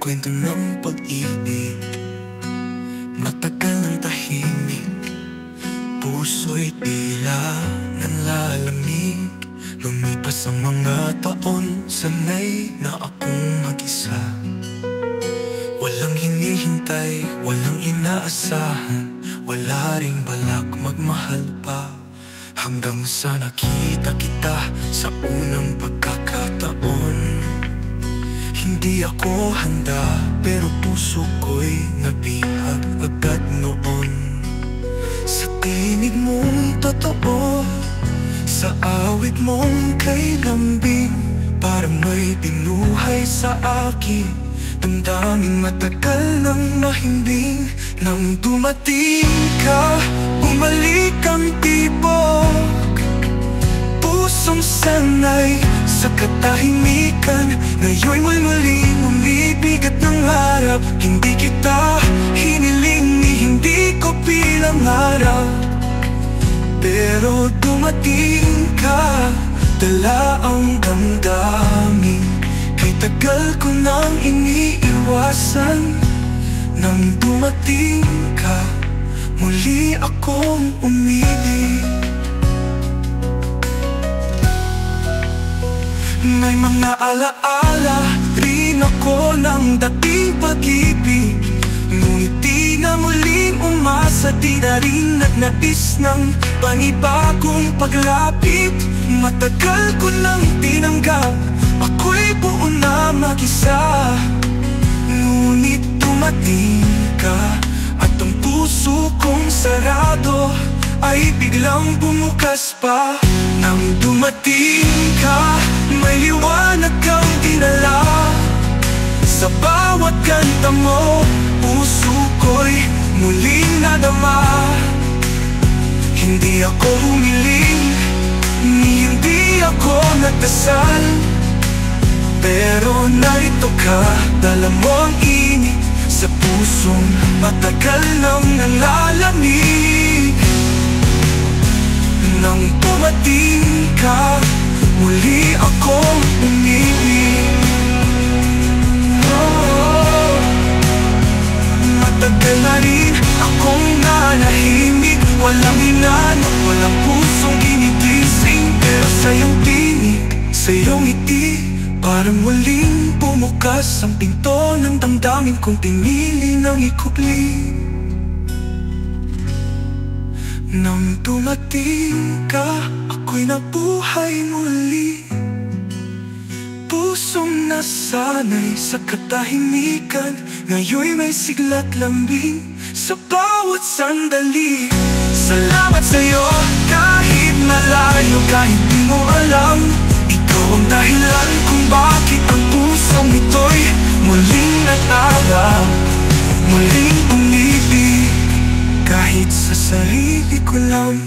kwento ng pag-ibig. Matagal ng tahimik, puso'y tila nanlalamig. Lumipas ang mga taon, sanay na akong mag-isa. Walang hinihintay, walang inaasahan, wala ring balak magmahal pa. Hanggang sa nakita kita sa unang pagkakataon. Hindi ako handa, pero puso ko'y nabihag agad noon. Sa tinig mong totoo, sa awit mong kay lambing, parang may binuhay sa akin. Damdaming matagal nang mahimbing. Nang dumating ka, bumalik ang tibok. Pusong sanay sa katahimikan, ngayon'y muling umibig at nangarap. Hindi kita hiniling, hindi ko pinangarap. Pero dumating ka, dala ang damdamin. Kay tagal ko nang iniiwasan. Nang dumating ka, muli akong umibig. May mga alaala rin ako ng dating pag-ibig. Ngunit di na muling umasa, di na rin nagnais ng panibagong paglapit. Matagal ko nang tinanggap, ako'y buo na mag-isa. Ngunit dumating ka, at ang puso kong sarado ay biglang bumukas pa. Nang dumating ka, may liwanag kang dinala. Sa bawat kanta mo, puso ko'y muling nadama. Hindi ako humiling, hindi ako nagdasal, pero narito ka, dala mo ang init sa pusong matagal nang nalalamig. Nang dumating ka, muli akong umibig. Matagal na rin akong nanahimik, walang hinanap, walang pusong ginigising. Pero sa iyong tinig, sa iyong ngiti, parang muling bumukas ang pinto ng damdamin kong pinili ng ikubli. Nang dumating ka, ako'y nabuhay muli. Pusong nasanay sa katahimikan, ngayon'y may sigla't lambing sa bawat sandali. Salamat sa'yo, kahit malayo, kahit di mo alam. Ikaw ang dahilan kung bakit ang pusong ito'y muling natarap, muling umibig. Kahit sa sarili ko lang.